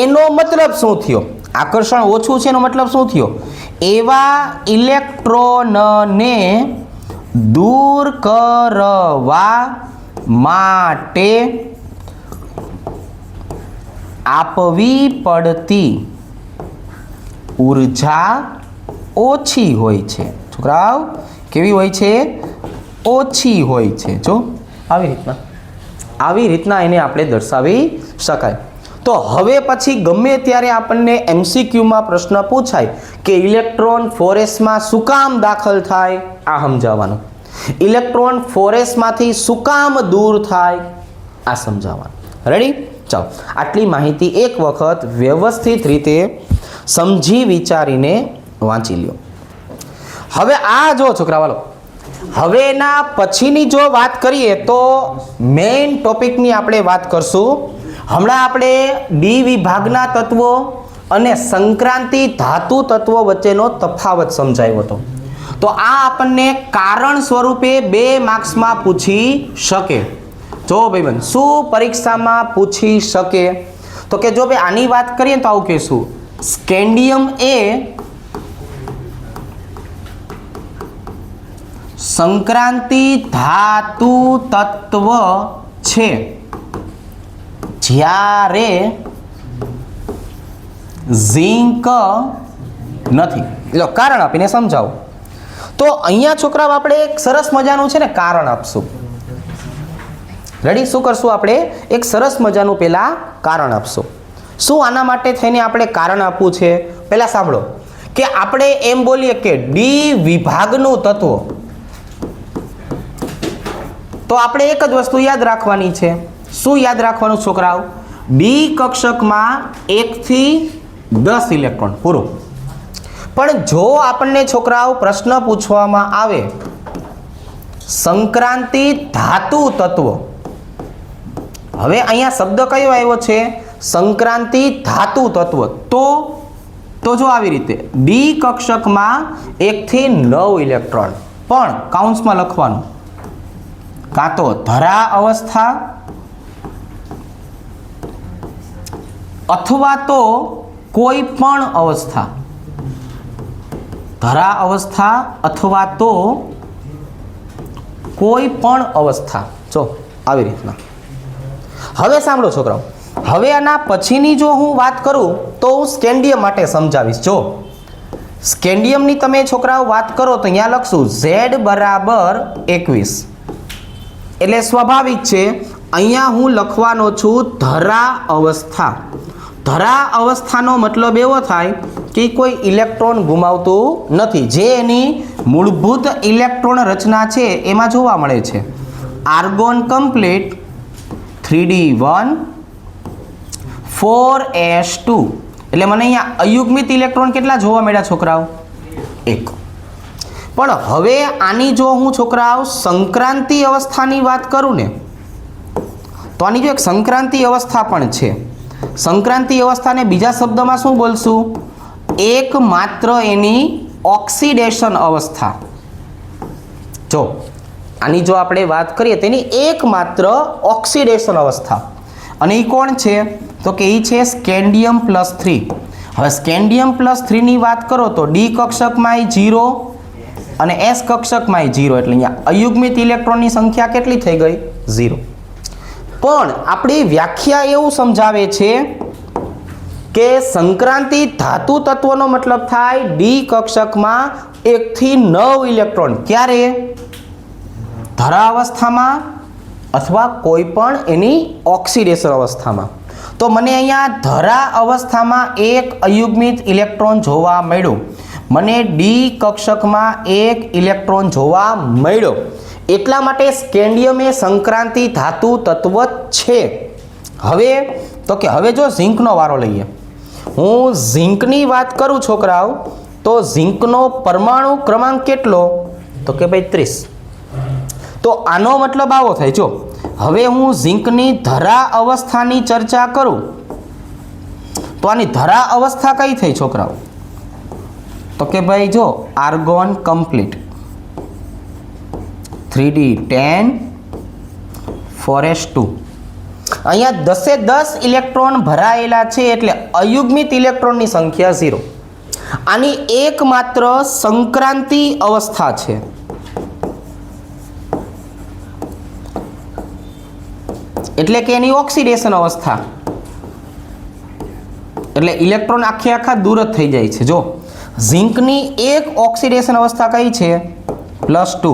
એનો મતલબ શું થયો? આકર્ષણ ઓછું છે એનો મતલબ શું થયો? એવા ઇલેક્ટ્રોનને દૂર કરવા માટે આપવી પડતી ઉર્જા ઓછી હોય છે. છોકરાઓ કેવી હોય છે? ઓછી હોય છે. જો આવી રીતના એને આપણે દર્શાવી શકાય. તો હવે પછી ગમે ત્યારે આપણને MCQમાં પ્રશ્ન પૂછાય કે ઇલેક્ટ્રોન 4s માં શું કામ દાખલ થાય, આ સમજાવવાનું. ઇલેક્ટ્રોન 4s માંથી શું કામ દૂર થાય, આ સમજાવવાનું. રેડી? ચાલો, આટલી માહિતી એક વખત વ્યવસ્થિત રીતે સમજી વિચારીને વાંચી લ્યો. હવે આ જો છોકરાવાલો, હવે એના પછીની જો વાત કરીએ તો મેઇન ટોપિકની આપણે વાત કરશું. હમણાં આપણે ડી વિભાગના તત્વો અને સંક્રાંતિ ધાતુ તત્વો વચ્ચેનો તફાવત સમજાવ્યો હતો. તો આ આપણને કારણ સ્વરૂપે 2 માર્ક્સમાં પૂછી શકે. જો ભાઈબંધ શું પરીક્ષામાં પૂછી શકે? તો કે જો ભાઈ આની વાત કરીએ તો આવું કહેશું, સ્કેન્ડિયમ એ સંક્રાંતિ ધાતુ તત્વ છે જ્યારે ઝિંક નથી. લો કારણ આપીને સમજાવો. તો અહીંયા છોકરાઓ આપણે એક સરસ મજાનું છે ને કારણ આપશું. રેડી? શું કરશું આપણે? એક સરસ મજાનું પહેલા કારણ આપશું. શું આના માટે થઈને આપણે કારણ આપવું છે? પહેલા સાંભળો કે આપણે એમ બોલીએ કે ડી વિભાગનું તત્વ, તો આપણે એક જ વસ્તુ યાદ રાખવાની છે. શું યાદ રાખવાનું છોકરાઓ? ડી કક્ષકમાં 1 થી 10 ઇલેક્ટ્રોન, પૂરું. પણ જો આપણને છોકરાઓ પ્રશ્ન પૂછવામાં આવે સંક્રાંતિ ધાતુ તત્વ, હવે અહીંયા શબ્દ કયો આવ્યો છે? સંક્રાંતિ ધાતુ તત્વ. તો જો આવી રીતે ડી કક્ષકમાં 1 થી 9 ઇલેક્ટ્રોન, પણ કાઉન્સમાં લખવાનું કાં તો ધરા અવસ્થા અથવા તો કોઈ પણ અવસ્થા, ધરા અવસ્થા અથવા તો કોઈ પણ અવસ્થા. જો આવી રીતના. હવે સાંભળો છોકરાઓ, હવે આના પછીની જો હું વાત કરું તો હું સ્કેન્ડિયમ માટે સમજાવીશ. જો સ્કેન્ડિયમની તમે છોકરાઓ વાત કરો તો અહીંયા લખશું Z બરાબર 21. એટલે સ્વાભાવિક છે અહીંયા હું લખવાનો છું ધરા અવસ્થા. ધરા અવસ્થાનો મતલબ એવો થાય કે કોઈ ઇલેક્ટ્રોન ગુમાવતું નથી. જે એની મૂળભૂત ઇલેક્ટ્રોન રચના છે એમાં જોવા મળે છે. Argon complete 3d1 4s2. એટલે મને અહીંયા અયુગ્મિત ઇલેક્ટ્રોન કેટલા જોવા મળ્યા છોકરાઓ? 1. પણ હવે આની જો હું છોકરાઓ સંક્રાંતિ અવસ્થાની વાત કરું ને તો આની જો એક સંક્રાંતિ અવસ્થા પણ છે. સંક્રાંતિ અવસ્થાને બીજા શબ્દમાં શું બોલશું? એકમાત્ર એની ઓક્સિડેશન અવસ્થા. જો આની જો આપણે વાત કરીએ તેની એકમાત્ર ઓક્સિડેશન અવસ્થા. અને એ કોણ છે? તો કે એ છે સ્કેન્ડિયમ +3. હવે સ્કેન્ડિયમ +3 ની વાત કરો તો ડી કક્ષકમાં 0 અને એસ કક્ષકમાં 0. એટલે અહીંયા અયુગ્મિત ઇલેક્ટ્રોનની સંખ્યા કેટલી થઈ ગઈ? 0. પણ આપણી વ્યાખ્યા એવું સમજાવે છે કે સંક્રાંતિ ધાતુ તત્વનો મતલબ થાય ડી કક્ષકમાં 1 થી 9 ઇલેક્ટ્રોન. ક્યારે? ધરા અવસ્થામાં અથવા કોઈ પણ એની ઓક્સિડેશન અવસ્થામાં. તો મને અહીંયા ધરા અવસ્થામાં 1 અયુગ્મિત ઇલેક્ટ્રોન જોવા મળ્યો. મને ડી કક્ષકમાં 1 ઇલેક્ટ્રોન જોવા મળ્યો. એટલા માટે સ્કેન્ડિયમ એ સંક્રાંતિ ધાતુ તત્વ છે. હવે જો ઝિંકનો વારો લઈએ. હું ઝિંકની વાત કરું છોકરાઓ તો ઝિંકનો પરમાણુ ક્રમાંક કેટલો? તો કે ભાઈ 30. તો આનો મતલબ આવો થાય. જો હવે હું ઝિંકની ધરા અવસ્થાની ચર્ચા કરું તો આની ધરા અવસ્થા કઈ થઈ છોકરાઓ? તો કે ભાઈ જો આર્ગોન કમ્પ્લીટ 3d10 4s2. અહીંયા 10 ઇલેક્ટ્રોન ભરાયેલા છે એટલે અયુગ્મિત ઇલેક્ટ્રોનની સંખ્યા 0. આની એકમાત્ર સંક્રાંતિ અવસ્થા છે. એટલે કે એની ઓક્સિડેશન અવસ્થા. એટલે ઇલેક્ટ્રોન આખા દૂર જ થઈ જાય છે. જો ઝિંકની એક ઓક્સિડેશન અવસ્થા કઈ છે? +2.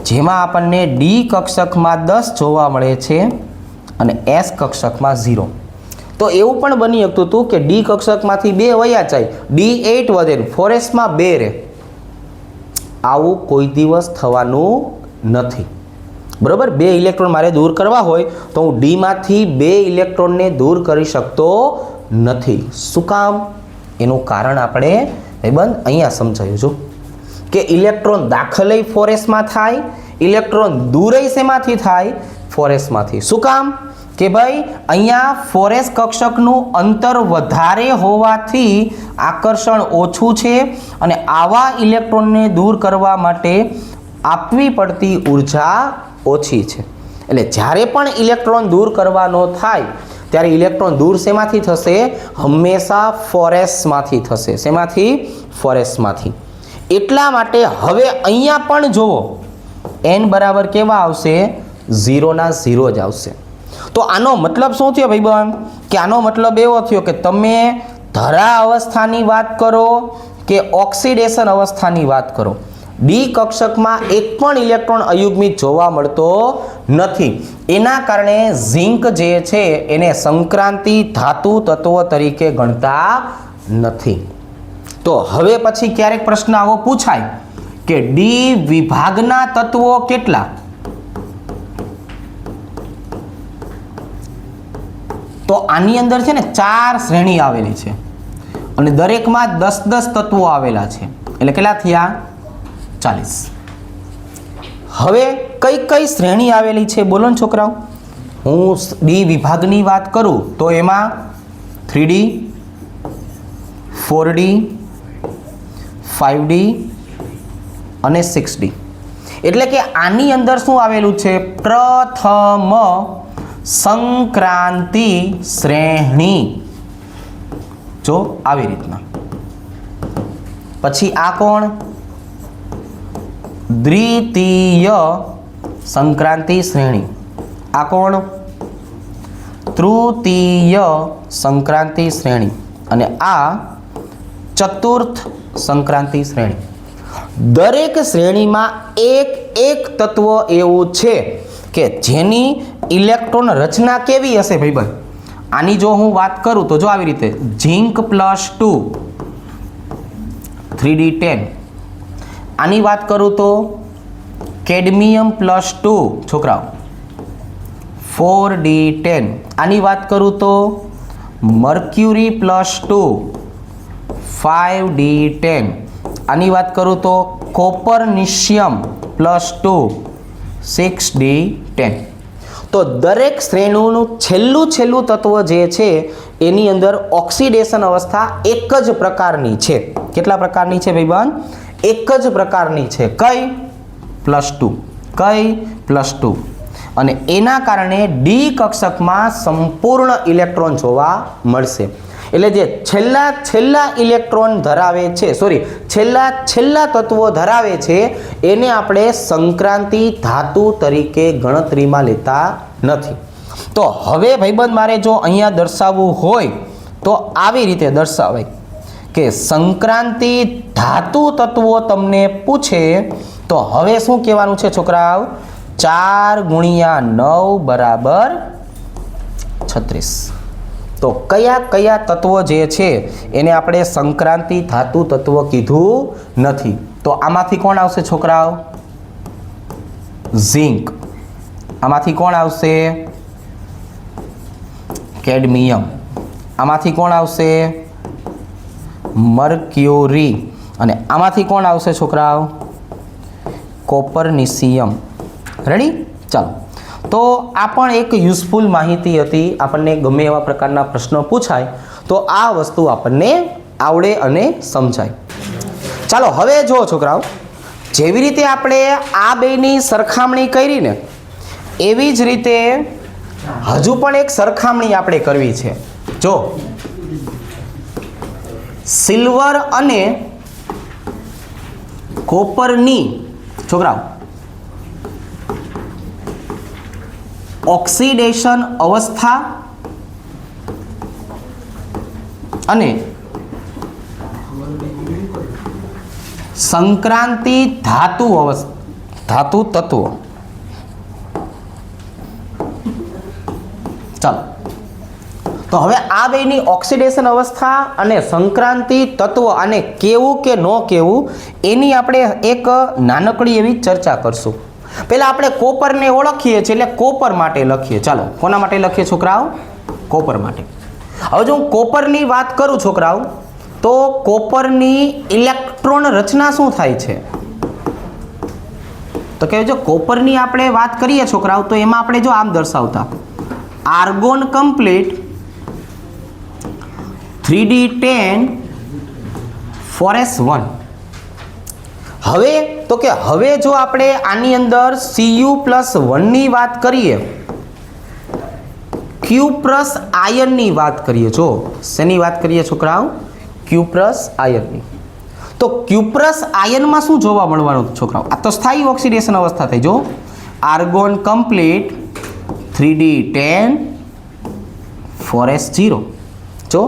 જેમાં આપણને ડી કક્ષકમાં 10 જોવા મળે છે અને એસ કક્ષકમાં 0. તો એવું પણ બની શકતું હતું કે ડી કક્ષકમાંથી 2 વયા જાય, D8 વધે, 4sમાં 2 રહે. આવું કોઈ દિવસ થવાનું નથી. બરાબર? 2 ઇલેક્ટ્રોન મારે દૂર કરવા હોય તો હું ડીમાંથી 2 ઇલેક્ટ્રોનને દૂર કરી શકતો નથી. શું કામ? એનું કારણ આપણે ભાઈબંધ અહીંયા સમજાયું. જો કે ઇલેક્ટ્રોન દાખલ 4sમાં થાય, ઇલેક્ટ્રોન દૂર શેમાંથી થાય? 4sમાંથી. શું કામ? કે ભાઈ અહીંયા 4s કક્ષકનું અંતર વધારે હોવાથી આકર્ષણ ઓછું છે અને આવા ઇલેક્ટ્રોનને દૂર કરવા માટે આપવી પડતી ઉર્જા ઓછી છે. એટલે જ્યારે પણ ઇલેક્ટ્રોન દૂર કરવાનો થાય ત્યારે ઇલેક્ટ્રોન દૂર શેમાંથી થશે? હંમેશા 4sમાંથી થશે. શેમાંથી? 4sમાંથી. એટલા માટે હવે અહીંયા પણ જુઓ n બરાબર કેવા આવશે? 0 ના 0 જ આવશે. તો આનો મતલબ શું થયો ભાઈબંધ? કે આનો મતલબ એવો થયો કે તમે ધરા અવસ્થાની વાત કરો કે ઓક્સિડેશન અવસ્થાની વાત કરો, ડી કક્ષકમાં એક પણ ઇલેક્ટ્રોન અયુગ્મિત જોવા મળતો નથી. એના કારણે ઝિંક જે છે એને સંક્રાંતિ ધાતુ તત્વ તરીકે ગણતા નથી. તો હવે પછી ક્યારેક પ્રશ્ન આવો પૂછાય કે ડી વિભાગના તત્વો કેટલા? તો આની અંદર છે ને 4 શ્રેણી આવેલી છે અને દરેકમાં 10 તત્વો આવેલા છે. એટલે કેટલા થયા? 40. હવે કઈ શ્રેણી આવેલી છે બોલો ને છોકરાઓ? હું ડી વિભાગની વાત કરું તો એમાં 3D 4D 5D અને 6D. એટલે કે આની અંદર શું આવેલું છે? પ્રથમ સંક્રાંતિ શ્રેણી. જો આવી રીતના. પછી આ કોણ? દ્વિતીય સંક્રાંતિ શ્રેણી. આ કોણ? તૃતીય સંક્રાંતિ શ્રેણી અને આ ચતુર્થ સંક્રાંતિ શ્રેણી. દરેક શ્રેણીમાં એક તત્વ એવું છે કે જેની ઇલેક્ટ્રોન રચના કેવી હશે ભાઈબંધ. આની જો હું વાત કરું તો જો આવી રીતે ઝિંક +2 3d10. આની વાત કરું તો કેડમિયમ +2 છોકરાઓ 4d10. આની વાત કરું તો મર્ક્યુરી +2 5d10. આની વાત કરું તો કોપરનિશિયમ +2 6d10. તો દરેક શ્રેણીનું છેલ્લું તત્વ જે છે એની અંદર ઓક્સિડેશન અવસ્થા એક જ પ્રકારની છે. કેટલા પ્રકારની છે ભાઈબંધ? એક જ પ્રકારની છે. કઈ? +2. કઈ? +2. અને એના કારણે ડી કક્ષકમાં સંપૂર્ણ ઇલેક્ટ્રોન જોવા મળશે. એટલે જે છેલ્લા ઇલેક્ટ્રોન ધરાવે છે છેલ્લા તત્વો ધરાવે છે એને આપણે સંક્રાંતિ ધાતુ તરીકે ગણતરીમાં લેતા નથી. તો હવે ભાઈબંધ મારે જો અહીંયા દર્શાવવું હોય તો આવી રીતે દર્શાવાય કે સંક્રાંતિ ધાતુ તત્વો તમને પૂછે તો હવે શું કહેવાનું છે છોકરાઓ? 4 × 9 = 36. તો કયા તત્વો જે છે એને આપણે સંક્રાંતિ ધાતુ તત્વ કીધું નથી. તો આમાંથી કોણ આવશે છોકરાઓ? ઝિંક. આમાંથી કોણ આવશે? કેડમિયમ. આમાંથી કોણ આવશે? મર્ક્યુરી. અને આમાંથી કોણ આવશે છોકરાઓ? કોપરનિશિયમ. રેડી? ચાલો. તો આ પણ એક યુઝફુલ માહિતી હતી. આપણને ગમે એવા પ્રકારના પ્રશ્નો પૂછાય તો આ વસ્તુ આપણને આવડે અને સમજાય. ચાલો હવે જો છોકરાઓ, જેવી રીતે આપણે આ બેની સરખામણી કરી ને એવી જ રીતે હજુ પણ એક સરખામણી આપણે કરવી છે. જો સિલ્વર અને કોપરની છોકરાઓ ઓક્સિડેશન અવસ્થા અને સંક્રાંતિ ધાતુ તત્વો. ચાલો તો હવે આ બેની ઓક્સિડેશન અવસ્થા અને સંક્રાંતિ તત્વ અને કેવું કે ન કેવું એની આપણે એક નાનકડી એવી ચર્ચા કરશું. પહેલા આપણે કોપરને ઓળખીએ છીએ એટલે કોપર માટે લખીએ. ચાલો કોના માટે લખીએ છોકરાઓ? કોપર માટે. હવે જો હું કોપરની વાત કરું છોકરાઓ તો કોપરની ઇલેક્ટ્રોન રચના શું થાય છે? તો કે જો કોપરની આપણે વાત કરીએ છોકરાઓ તો એમાં આપણે જો આમ દર્શાવતા આર્ગોન કમ્પ્લીટ 3d10 4s1. હવે તો કે હવે જો આપણે આની અંદર Cu+1 ની વાત કરીએ, Q+ આયનની વાત કરીએ. જો શેની વાત કરીએ છોકરાઓ? Q+ આયનની. તો Q+ આયનમાં શું જોવા મળવાનું છોકરાઓ? આ તો સ્થાયી ઓક્સિડેશન અવસ્થા થઈ. જો આર્ગોન કમ્પ્લીટ 3d10 4s0. જો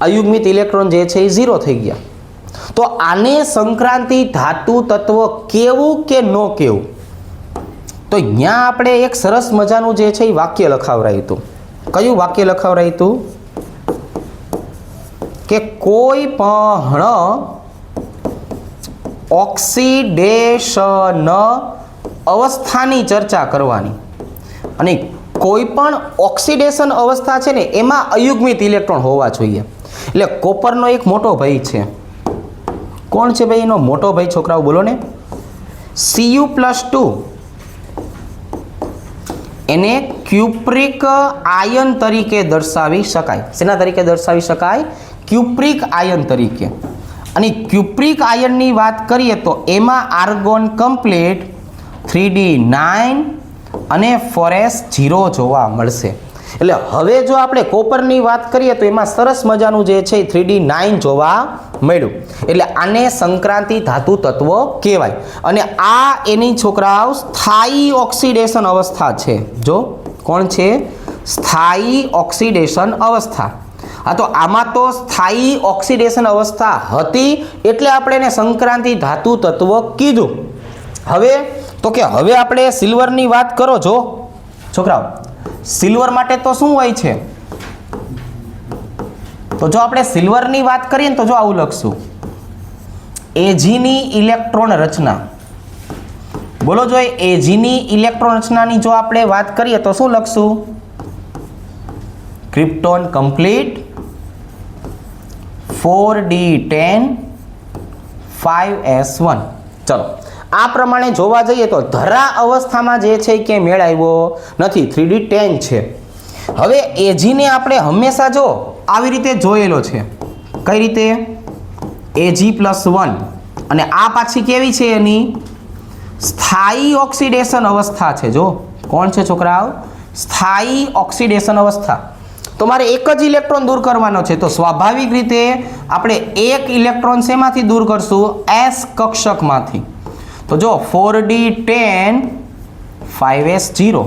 અયુગ્મિત ઇલેક્ટ્રોન જે છે એ 0 થઈ ગયા. તો આને સંક્રાંતિ ધાતુ તત્વ કેવું કે ન કેવું? તો અહીંયા આપણે એક સરસ મજાનું જે છે એ વાક્ય લખાવરાયું હતું. કયું વાક્ય લખાવરાયું હતું? કે કોઈ પણ ઓક્સિડેશન અવસ્થાની ચર્ચા કરવાની અને કોઈ પણ ઓક્સિડેશન અવસ્થા છે ને એમાં અયુગ્મિત ઇલેક્ટ્રોન હોવા જોઈએ. એટલે કોપરનો એક મોટો ભાઈ છે. કોણ છે ભાઈ એનો મોટો ભાઈ છોકરાઓ? બોલો ને. Cu+2 એને ક્યુપ્રિક આયન તરીકે દર્શાવી શકાય. શેના તરીકે દર્શાવી શકાય? ક્યુપ્રિક આયન તરીકે. અને ક્યુપ્રિક આયનની વાત કરીએ તો એમાં આર્ગોન કમ્પ્લીટ 3d9 અને 4s0 જોવા મળશે. એટલે હવે જો આપણે કોપરની વાત કરીએ તો એમાં સરસ મજાનું જે છે 3d9 જોવા મળ્યું. એટલે આને સંક્રાંતિ ધાતુ તત્વ કહેવાય. અને આ એની છોકરાઓ સ્થાયી ઓક્સિડેશન અવસ્થા છે. જો કોણ છે? સ્થાયી ઓક્સિડેશન અવસ્થા. હા, તો આમાં તો સ્થાયી ઓક્સિડેશન અવસ્થા હતી એટલે આપણે એને સંક્રાંતિ ધાતુ તત્વ કીધું. હવે તો કે હવે આપણે સિલ્વરની વાત કરો. જો છોકરાઓ, સિલ્વર માટે તો શું હોય છે? તો જો આપણે સિલ્વરની વાત કરીએ ને તો જો આવું લખશું, એજીની ઇલેક્ટ્રોન રચના. બોલો, જો એજીની ઇલેક્ટ્રોન રચનાની જો આપણે વાત કરીએ તો શું લખશું? Krypton complete 4d10 5s1. ચલો, આ પ્રમાણે જોવા જઈએ તો ધરા અવસ્થામાં જે છે કે મેળ આવ્યો નથી, 3d10 છે. હવે એજીને આપણે હંમેશા જો આવી રીતે જોયેલો છે. કઈ રીતે? Ag+1 અને આ પાછી કેવી છે? એની સ્થાયી ઓક્સિડેશન અવસ્થા છે. જો કોણ છે છોકરાઓ? સ્થાયી ઓક્સિડેશન અવસ્થા. તો મારે એક જ ઇલેક્ટ્રોન દૂર કરવાનો છે, તો સ્વાભાવિક રીતે આપણે એક ઇલેક્ટ્રોન શેમાંથી દૂર કરશું? S કક્ષકમાંથી. તો જો 4d10 5s0.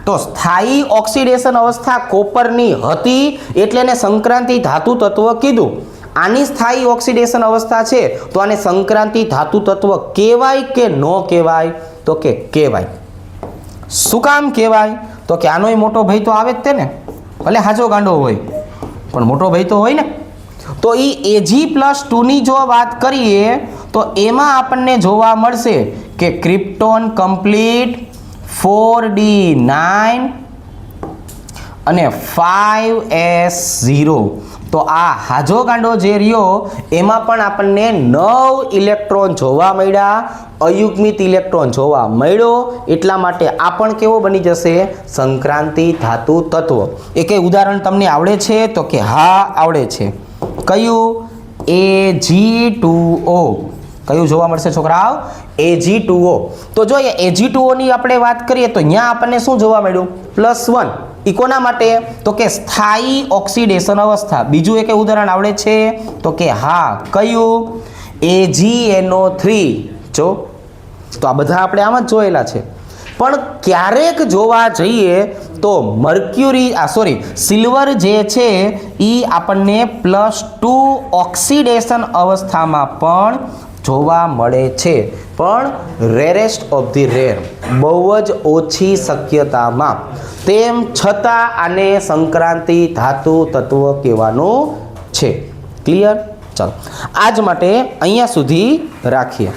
તો સ્થાયી ઓક્સિડેશન અવસ્થા કોપરની હતી એટલે એને સંક્રાંતિ ધાતુ તત્વ કીધું. આની સ્થાયી ઓક્સિડેશન અવસ્થા છે તો આને સંક્રાંતિ ધાતુ તત્વ કહેવાય કે ન કહેવાય? તો કે કહેવાય. શું કામ કહેવાય? તો કે આનોય મોટો ભાઈ તો આવે જ તે ને, ભલે હાજો ગાંડો હોય પણ મોટો ભાઈ તો હોય ને. તો એ Ag+2 ની જો વાત કરીએ તો એમાં આપણને જોવા મળશે કે ક્રિપ્ટોન કમ્પ્લીટ 4d9 અને 5s0. તો આ હાજો ગાંડો જે રહ્યો એમાં પણ આપણને 9 ઇલેક્ટ્રોન જોવા મળ્યા, અયુગ્મિત ઇલેક્ટ્રોન જોવા મળ્યો. એટલા માટે આ પણ કેવો બની જશે? સંક્રાંતિ ધાતુ તત્વ. એ કઈ ઉદાહરણ તમને આવડે છે? તો કે હા આવડે છે. કયું? Ag2O. કયું જોવા મળશે છોકરાઓ? Ag2O. તો જો Ag2O ની આપણે વાત કરીએ તો અહીંયા આપણને શું જોવા મળ્યું? +1. ઈ કોના માટે? તો કે સ્થાયી ઓક્સિડેશન અવસ્થા. બીજું એક ઉદાહરણ આવડે છે? તો કે હા. કયું? AgNO3. જો તો આ બધા આપણે આમ જ જોયેલા છે. પણ ક્યારેક જોવા જઈએ તો સિલ્વર જે છે એ આપણને +2 ઓક્સિડેશન અવસ્થામાં પણ જોવા મળે છે, પણ રેરેસ્ટ ઓફ ધી રેર, બહુ જ ઓછી શક્યતામાં. તેમ છતાં આને સંક્રાંતિ ધાતુ તત્વ કહેવાનું છે. ક્લિયર? ચાલો, આજ માટે અહીંયા સુધી રાખીએ.